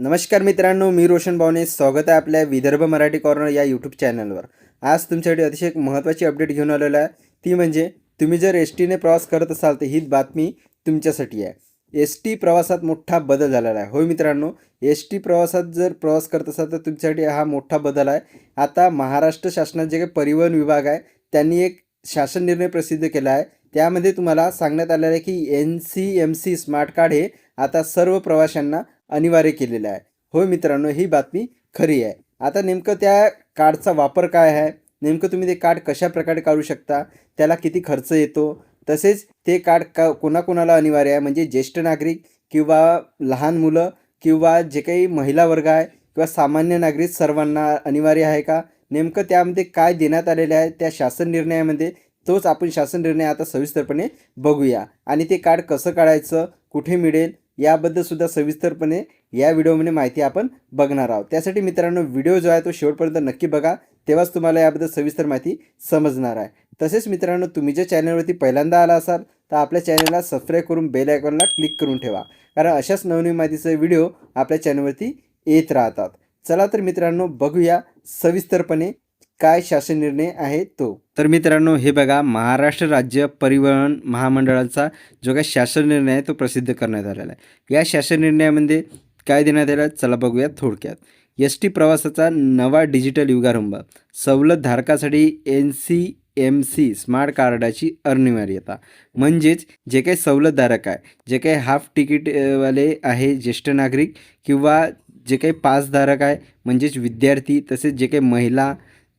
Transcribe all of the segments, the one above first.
नमस्कार मित्रांनो, मी रोशन बावणे. स्वागत आहे आपल्या विदर्भ मराठी कॉर्नर या यूट्यूब चॅनलवर. आज तुमच्यासाठी अतिशय एक महत्त्वाची अपडेट घेऊन आलेलो आहे. ती म्हणजे तुम्ही जर एस टीने प्रवास करत असाल तर ही बातमी तुमच्यासाठी आहे. एस टी प्रवासात मोठा बदल झालेला आहे. होय मित्रांनो, एस टी प्रवासात जर प्रवास करत असाल तर तुमच्यासाठी हा मोठा बदल आहे. आता महाराष्ट्र शासनाचे जे काही परिवहन विभाग आहे त्यांनी एक शासन निर्णय प्रसिद्ध केला आहे. त्यामध्ये तुम्हाला सांगण्यात आलेलं आहे की NCMC स्मार्ट कार्ड हे आता सर्व प्रवाशांना अनिवार्य केलेलं आहे. होय मित्रांनो, ही बातमी खरी आहे. आता नेमकं त्या कार्डचा वापर काय आहे, नेमकं तुम्ही ते कार्ड कशा प्रकारे काढू शकता, त्याला किती खर्च येतो, तसेच ते कार्ड कोणाकोणाला अनिवार्य आहे, म्हणजे ज्येष्ठ नागरिक किंवा लहान मुलं किंवा जे काही महिला वर्ग आहे किंवा सामान्य नागरिक सर्वांना अनिवार्य आहे का, नेमकं त्यामध्ये काय देण्यात आलेले आहे त्या शासन निर्णयामध्ये, तोच आपण शासन निर्णय आता सविस्तरपणे बघूया. आणि ते कार्ड कसं काढायचं, कुठे मिळेल, याबद्दल सुद्धा सविस्तरपणे या व्हिडिओमध्ये माहिती आपण बघणार आहोत. त्यासाठी मित्रांनो, व्हिडिओ जो आहे तो शेवटपर्यंत नक्की बघा, तेव्हाच तुम्हाला याबद्दल सविस्तर माहिती समजणार आहे. तसेच मित्रांनो, तुम्ही जर चॅनलवरती पहिल्यांदा आला असाल तर आपल्या चॅनलला सबस्क्राईब करून बेल आयकॉनला क्लिक करून ठेवा, कारण अशाच नवनवीन माहितीचे व्हिडिओ आपल्या चॅनलवरती येत राहतात. चला तर मित्रांनो, बघूया सविस्तरपणे काय शासन निर्णय आहे तो. तर मित्रांनो, हे बघा, महाराष्ट्र राज्य परिवहन महामंडळाचा जो काही शासन निर्णय आहे तो प्रसिद्ध करण्यात आलेला आहे. या शासन निर्णयामध्ये काय देण्यात आलं, चला बघूया थोडक्यात. एस टी प्रवासाचा नवा डिजिटल युगारंभ, सवलत धारकासाठी NCMC स्मार्ट कार्डाची अनिवार्यता. म्हणजेच जे काही सवलतधारक आहे, जे काही हाफ तिकीटवाले आहे, ज्येष्ठ नागरिक किंवा जे काही पासधारक आहे म्हणजेच विद्यार्थी, तसेच जे काही महिला,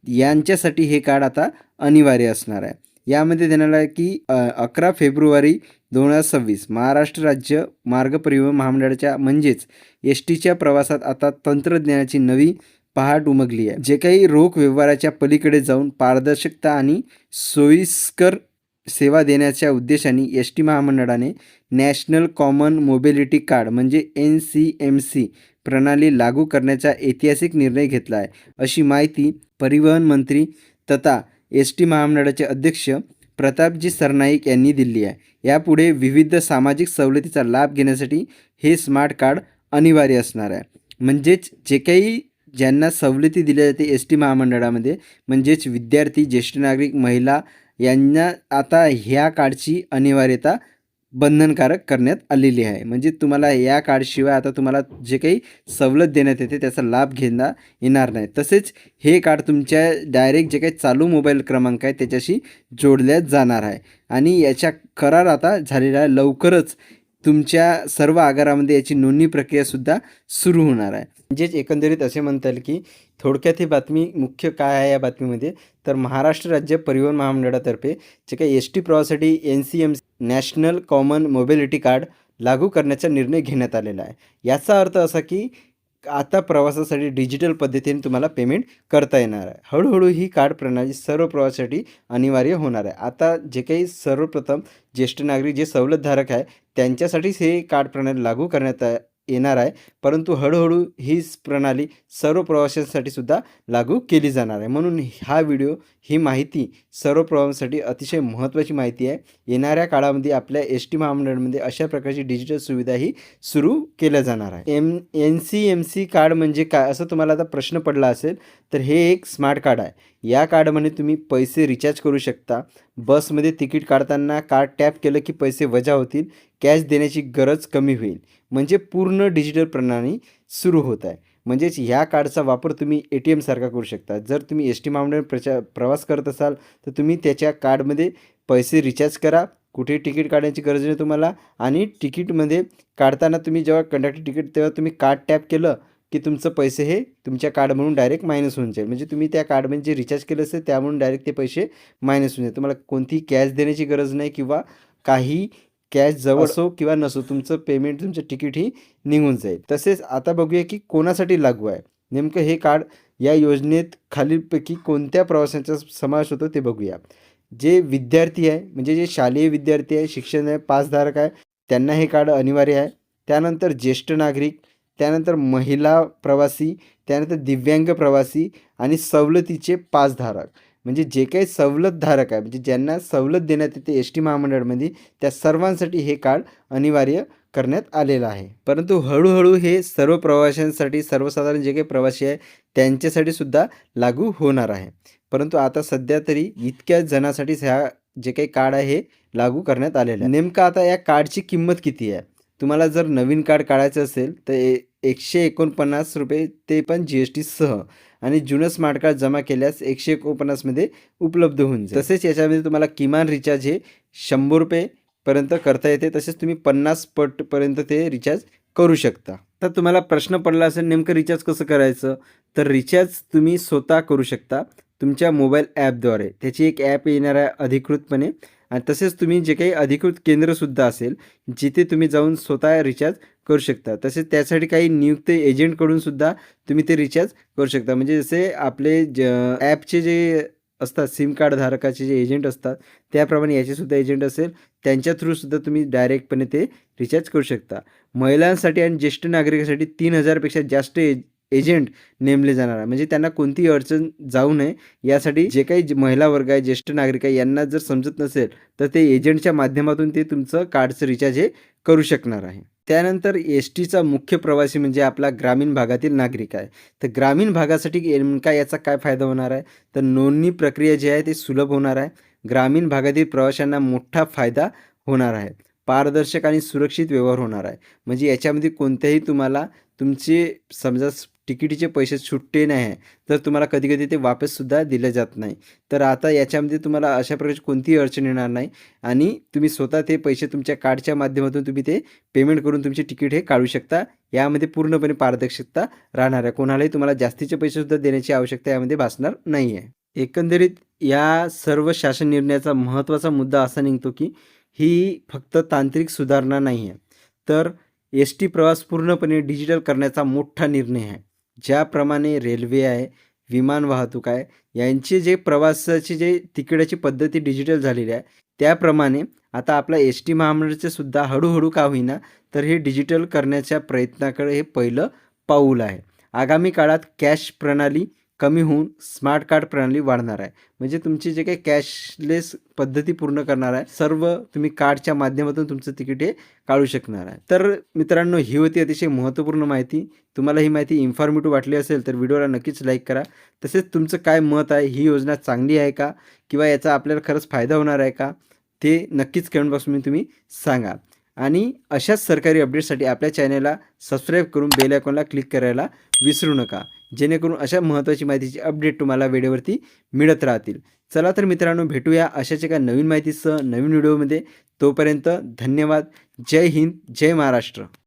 यांच्यासाठी हे कार्ड आता अनिवार्य असणार आहे. यामध्ये देण्यात आहे की 11 फेब्रुवारी 2026 महाराष्ट्र राज्य मार्ग परिवहन महामंडळाच्या म्हणजेच एस टीच्या प्रवासात आता तंत्रज्ञानाची नवी पहाट उमगली आहे. जे काही रोख व्यवहाराच्या पलीकडे जाऊन पारदर्शकता आणि सोयीस्कर सेवा देण्याच्या उद्देशाने एस टी महामंडळाने नॅशनल कॉमन मोबिलिटी कार्ड म्हणजे NCMC प्रणाली लागू करण्याचा ऐतिहासिक निर्णय घेतला आहे, अशी माहिती परिवहन मंत्री तथा एस टी महामंडळाचे अध्यक्ष प्रतापजी सरनाईक यांनी दिली आहे. यापुढे विविध सामाजिक सवलतीचा लाभ घेण्यासाठी हे स्मार्ट कार्ड अनिवार्य असणार आहे. म्हणजेच जे काही ज्यांना सवलती दिल्या जाते एस टी महामंडळामध्ये, म्हणजेच विद्यार्थी, ज्येष्ठ नागरिक, महिला, यांना आता ह्या कार्डची अनिवार्यता बंधनकारक करण्यात आलेली आहे. म्हणजे तुम्हाला या कार्डशिवाय आता तुम्हाला जे काही सवलत देण्यात येते त्याचा लाभ घेता येणार नाही. तसेच हे कार्ड तुमच्या डायरेक्ट जे काही चालू मोबाईल क्रमांक आहे त्याच्याशी जोडल्या जाणार आहे. आणि याच्या करार आता झालेला आहे. लवकरच तुमच्या सर्व आगारामध्ये याची नोंदणी प्रक्रियासुद्धा सुरू होणार आहे. म्हणजेच एकंदरीत असे म्हणता येईल की थोडक्यात ही बातमी मुख्य काय आहे या बातमीमध्ये, तर महाराष्ट्र राज्य परिवहन महामंडळातर्फे जे काही एस टी प्रवासासाठी NCMC national common mobility card लागू करण्याचा निर्णय घेण्यात आलेला आहे. याचा अर्थ असा की आता प्रवासासाठी डिजिटल पद्धतीने तुम्हाला पेमेंट करता येणार आहे. हळूहळू ही कार्ड प्रणाली सर्व प्रवासासाठी अनिवार्य होणार आहे. आता जे काही सर्वप्रथम ज्येष्ठ नागरिक जे सवलतधारक आहे त्यांच्यासाठीच हे कार्ड प्रणाली लागू करण्यात येणार आहे, परंतु हळूहळू ही प्रणाली सर्व प्रवाशांसाठी सुद्धा लागू केली जाणार आहे. म्हणून हा व्हिडिओ, ही माहिती सर्व प्रवाशांसाठी अतिशय महत्त्वाची माहिती आहे. येणाऱ्या काळामध्ये आपल्या एस टी महामंडळामध्ये अशा प्रकारची डिजिटल सुविधाही सुरू केल्या जाणार आहे. NCMC कार्ड म्हणजे काय, असं तुम्हाला आता प्रश्न पडला असेल, तर हे एक स्मार्ट कार्ड आहे. या कार्डमध्ये तुम्ही पैसे रिचार्ज करू शकता. बसमध्ये तिकीट काढताना कार्ड टॅप केलं की पैसे वजा होतील, कॅश देण्याची गरज कमी होईल. म्हणजे पूर्ण डिजिटल प्रणाली सुरू होत आहे. म्हणजेच ह्या कार्डचा वापर तुम्ही ATM सारखा करू शकता. जर तुम्ही एस टी महामंडळ प्रवास करत असाल तर तुम्ही त्याच्या कार्डमध्ये पैसे रिचार्ज करा, कुठे तिकीट काढण्याची गरज नाही तुम्हाला. आणि तिकीटमध्ये काढताना तुम्ही जेव्हा कंडक्टर तिकीट, तेव्हा तुम्ही कार्ड टॅप केलं की तुमचं पैसे हे तुमच्या कार्ड म्हणून डायरेक्ट मायनस होऊन जाईल. म्हणजे तुम्ही त्या कार्डमध्ये जे रिचार्ज केलं असेल त्यामुळे डायरेक्ट ते पैसे मायनस होऊन जाईल. तुम्हाला कोणतीही कॅश देण्याची गरज नाही किंवा काही कॅश जवळ असो किंवा नसो, तुमचं पेमेंट, तुमचं तिकीटही निघून जाईल. तसेच आता बघूया की कोणासाठी लागू आहे नेमकं हे कार्ड. या योजनेत खालीलपैकी कोणत्या प्रवाशांचा समावेश होतो ते बघूया. जे विद्यार्थी आहे, म्हणजे जे शालेय विद्यार्थी आहे, शिक्षण आहे, पासधारक आहे, त्यांना हे कार्ड अनिवार्य आहे. त्यानंतर ज्येष्ठ नागरिक, त्यानंतर महिला प्रवासी, त्यानंतर दिव्यांग प्रवासी आणि सवलतीचे पासधारक. म्हणजे जे काही सवलतधारक आहे, म्हणजे ज्यांना सवलत देण्यात येते एस टी महामंडळामध्ये, त्या सर्वांसाठी हे कार्ड अनिवार्य करण्यात आलेला आहे. परंतु हळूहळू हे सर्व प्रवाशांसाठी, सर्वसाधारण जे काही प्रवासी आहे त्यांच्यासाठी सुद्धा लागू होणार आहे. परंतु आता सध्या तरी इतक्या जणांसाठीच ह्या जे काही कार्ड आहे हे लागू करण्यात आलेलं आहे. नेमकं आता या कार्डची किंमत किती आहे? तुम्हाला जर नवीन कार्ड काढायचं असेल तर ₹149 ते पण GST सह आणि जुनं स्मार्ट कार्ड जमा केल्यास 149 मध्ये उपलब्ध होऊन जाईल. तसेच याच्यामध्ये तुम्हाला किमान रिचार्ज हे ₹100 पर्यंत करता येते. तसेच तुम्ही 50 पटपर्यंत ते रिचार्ज करू शकता. तर तुम्हाला प्रश्न पडला असेल नेमकं रिचार्ज कसं करायचं? तर रिचार्ज तुम्ही स्वतः करू शकता तुमच्या मोबाईल ॲपद्वारे. त्याची एक ॲप येणार आहे अधिकृतपणे आणि तसेच तुम्ही जे काही अधिकृत केंद्रसुद्धा असेल जिथे तुम्ही जाऊन स्वतः रिचार्ज करू शकता. तसेच त्यासाठी काही नियुक्त एजंटकडून सुद्धा तुम्ही ते रिचार्ज करू शकता. म्हणजे जसे आपले ॲपचे जे असतात सिम कार्ड धारकाचे जे एजंट असतात त्याप्रमाणे याचेसुद्धा एजंट असेल त्यांच्या थ्रूसुद्धा तुम्ही डायरेक्टपणे ते रिचार्ज करू शकता. महिलांसाठी आणि ज्येष्ठ नागरिकांसाठी 3000पेक्षा जास्त एजंट नेमले जाणार आहे. म्हणजे त्यांना कोणतीही अडचण जाऊ नये यासाठी जे काही महिला वर्ग आहे, ज्येष्ठ नागरिक आहे यांना जर समजत नसेल तर ते एजंटच्या माध्यमातून ते तुमचं कार्डचं रिचार्ज हे करू शकणार आहे. त्यानंतर एस-टीचा मुख्य प्रवासी म्हणजे आपला ग्रामीण भागातील नागरिक आहे. तर ग्रामीण भागासाठी नेमका याचा काय फायदा होणार आहे? तर नोंदणी प्रक्रिया जी आहे ती सुलभ होणार आहे. ग्रामीण भागातील प्रवाशांना मोठा फायदा होणार आहे. पारदर्शक आणि सुरक्षित व्यवहार होणार आहे. म्हणजे याच्यामध्ये कोणत्याही तुम्हाला तुमचे समजा तिकिटीचे पैसे सुट्टे नाही आहे तर तुम्हाला कधी-कधी ते वापससुद्धा दिले जात नाही. तर आता याच्यामध्ये तुम्हाला अशा प्रकारची कोणतीही अडचण येणार नाही आणि तुम्ही स्वतः ते पैसे तुमच्या कार्डच्या माध्यमातून तुम्ही ते पेमेंट करून तुमचे तिकीट हे काढू शकता. यामध्ये पूर्णपणे पारदर्शकता राहणार आहे. कोणालाही तुम्हाला जास्तीचे पैसेसुद्धा देण्याची आवश्यकता यामध्ये भासणार नाही आहे. एकंदरीत या सर्व शासन निर्णयाचा महत्त्वाचा मुद्दा असा निघतो की ही फक्त तांत्रिक सुधारणा नाही आहे, तर एस-टी प्रवास पूर्णपणे डिजिटल करण्याचा मोठा निर्णय आहे. ज्याप्रमाणे रेल्वे आहे, विमान वाहतूक आहे, यांचे जे प्रवासाची जे तिकिटाची पद्धती डिजिटल झालेली आहे, त्याप्रमाणे आता आपला एस-टी महामंडळाचे सुद्धा हळूहळू का होईना तर हे डिजिटल करण्याच्या प्रयत्नाकडे हे पहिलं पाऊल आहे. आगामी काळात कॅश प्रणाली कमी होऊन स्मार्ट कार्ड प्रणाली वाढणार आहे. म्हणजे तुमचे जे काही कॅशलेस पद्धती पूर्ण करणार आहे, सर्व तुम्ही कार्डच्या माध्यमातून तुमचं तिकीट हे काढू शकणार आहे. तर मित्रांनो, ही होती अतिशय महत्त्वपूर्ण माहिती. तुम्हाला ही माहिती इन्फॉर्मेटिव्ह वाटली असेल तर व्हिडिओला नक्कीच लाईक करा. तसेच तुमचं काय मत आहे, ही योजना चांगली आहे का किंवा याचा आपल्याला खरंच फायदा होणार आहे का, ते नक्कीच कमेंट बॉक्समध्ये तुम्ही सांगा. आणि अशाच सरकारी अपडेट्ससाठी आपल्या चॅनलला सबस्क्राईब करून बेल आयकॉनला क्लिक करायला विसरू नका, जेणेकरून अशा महत्त्वाची माहितीची अपडेट तुम्हाला वेळेवरती मिळत राहतील. चला तर मित्रांनो, भेटूया अशाच एका नवीन माहितीसह नवीन व्हिडिओमध्ये. तोपर्यंत धन्यवाद. जय हिंद, जय महाराष्ट्र.